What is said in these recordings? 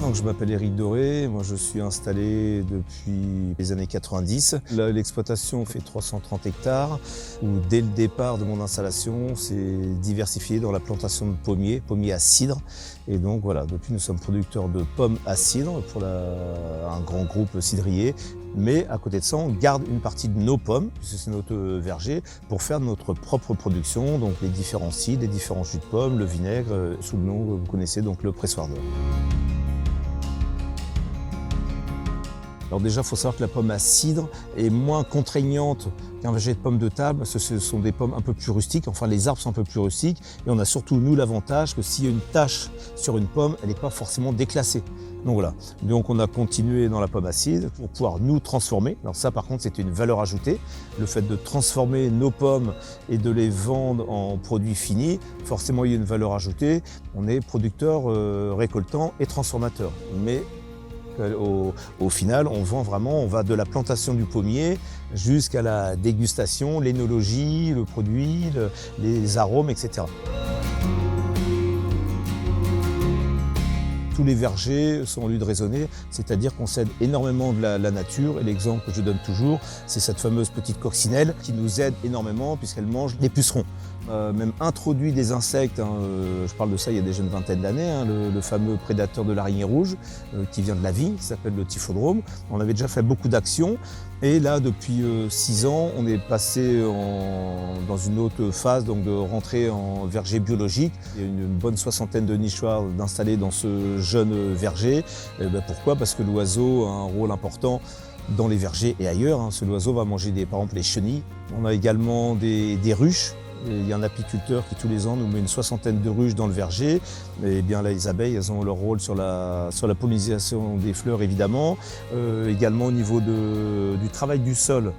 Donc, je m'appelle Éric Doré, moi je suis installé depuis les années 90. L'exploitation fait 330 hectares, où dès le départ de mon installation, c'est diversifié dans la plantation de pommiers à cidre. Et donc voilà, depuis nous sommes producteurs de pommes à cidre pour un grand groupe cidrier. Mais à côté de ça, on garde une partie de nos pommes, puisque c'est notre verger, pour faire notre propre production, donc les différents cidres, les différents jus de pommes, le vinaigre, sous le nom que vous connaissez, donc le pressoir d'or. Alors déjà, il faut savoir que la pomme à cidre est moins contraignante qu'un verger de pommes de table, parce que ce sont des pommes un peu plus rustiques, enfin les arbres sont un peu plus rustiques, et on a surtout, nous, l'avantage que s'il y a une tache sur une pomme, elle n'est pas forcément déclassée. Donc voilà, donc on a continué dans la pomme à cidre pour pouvoir nous transformer. Alors ça par contre c'était une valeur ajoutée, le fait de transformer nos pommes et de les vendre en produits finis, forcément il y a une valeur ajoutée, on est producteur, récoltant et transformateur. Mais au final, on vend vraiment, on va de la plantation du pommier jusqu'à la dégustation, l'énologie, le produit, les arômes, etc. Tous les vergers sont en lieu de raisonner, c'est-à-dire qu'on s'aide énormément de la nature. Et l'exemple que je donne toujours, c'est cette fameuse petite coccinelle qui nous aide énormément puisqu'elle mange les pucerons. Même introduit des insectes, je parle de ça il y a déjà une vingtaine d'années, le fameux prédateur de l'araignée rouge qui vient de la vigne, qui s'appelle le typhodrome. On avait déjà fait beaucoup d'actions et là depuis 6 ans on est passé dans une autre phase, donc de rentrer en verger biologique. Il y a une bonne soixantaine de nichoirs d'installer dans ce jeune verger. Pourquoi ? Parce que l'oiseau a un rôle important dans les vergers et ailleurs. Ce oiseau va manger par exemple les chenilles. On a également des ruches. Il y a un apiculteur qui tous les ans nous met une soixantaine de ruches dans le verger. Et bien là, les abeilles, elles ont leur rôle sur la pollinisation des fleurs évidemment. Également au niveau du travail du sol.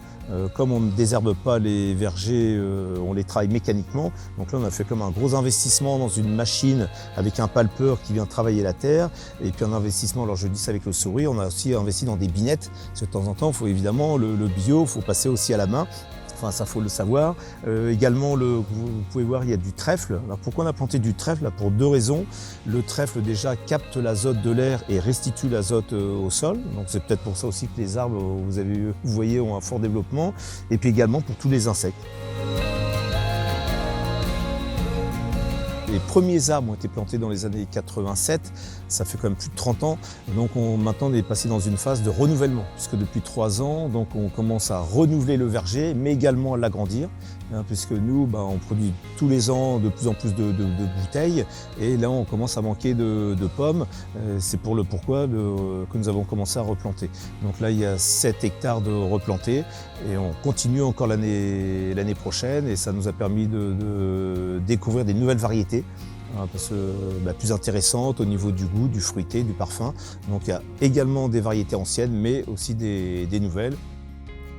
Comme on ne désherbe pas les vergers, on les travaille mécaniquement. Donc là, on a fait comme un gros investissement dans une machine avec un palpeur qui vient travailler la terre. Et puis un investissement, alors je dis ça avec le sourire, on a aussi investi dans des binettes. Parce que de temps en temps, il faut évidemment le bio, il faut passer aussi à la main. Enfin, ça faut le savoir. Également, vous pouvez voir, il y a du trèfle. Alors, pourquoi on a planté du trèfle ? Pour 2 raisons. Le trèfle, déjà, capte l'azote de l'air et restitue l'azote au sol. Donc, c'est peut-être pour ça aussi que les arbres, vous voyez, ont un fort développement. Et puis également pour tous les insectes. Les premiers arbres ont été plantés dans les années 87, ça fait quand même plus de 30 ans. Donc maintenant on est passé dans une phase de renouvellement, puisque depuis 3 ans, donc on commence à renouveler le verger, mais également à l'agrandir, puisque nous, on produit tous les ans de plus en plus de bouteilles, et là on commence à manquer de pommes. C'est pour le pourquoi que nous avons commencé à replanter. Donc là il y a 7 hectares de replantés, et on continue encore l'année prochaine, et ça nous a permis de découvrir des nouvelles variétés. Parce que plus intéressantes au niveau du goût, du fruité, du parfum. Donc il y a également des variétés anciennes, mais aussi des nouvelles.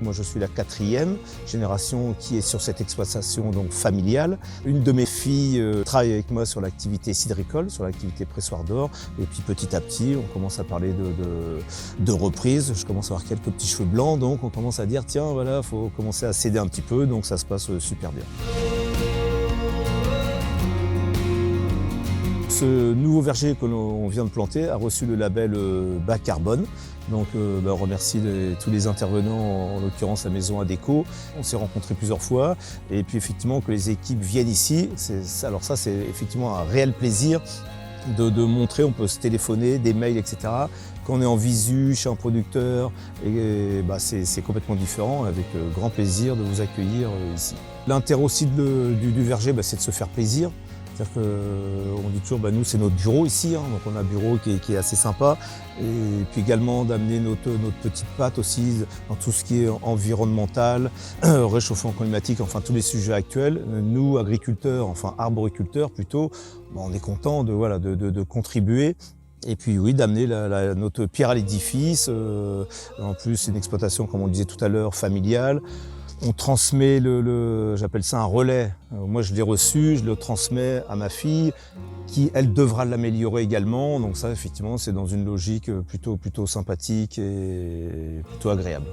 Moi je suis la 4e génération qui est sur cette exploitation donc familiale. Une de mes filles travaille avec moi sur l'activité cidricole, sur l'activité pressoir d'or. Et puis petit à petit, on commence à parler de reprise. Je commence à avoir quelques petits cheveux blancs, donc on commence à dire tiens voilà, faut commencer à céder un petit peu, donc ça se passe super bien. Ce nouveau verger que l'on vient de planter a reçu le label bas carbone. Donc on remercie tous les intervenants, en l'occurrence la maison Adéco. On s'est rencontrés plusieurs fois et puis effectivement que les équipes viennent ici, alors ça c'est effectivement un réel plaisir de montrer, on peut se téléphoner, des mails, etc. Quand on est en visu chez un producteur, c'est complètement différent, avec grand plaisir de vous accueillir ici. L'intérêt aussi du verger, c'est de se faire plaisir. C'est-à-dire qu'on dit toujours, nous c'est notre bureau ici, donc on a un bureau qui est assez sympa. Et puis également d'amener notre petite patte aussi dans tout ce qui est environnemental, réchauffement climatique, enfin tous les sujets actuels. Nous, agriculteurs, enfin arboriculteurs plutôt, on est content de contribuer. Et puis oui, d'amener notre pierre à l'édifice. En plus, c'est une exploitation, comme on le disait tout à l'heure, familiale. On transmet j'appelle ça un relais. Moi, je l'ai reçu, je le transmets à ma fille, qui, elle, devra l'améliorer également. Donc ça, effectivement, c'est dans une logique plutôt sympathique et plutôt agréable.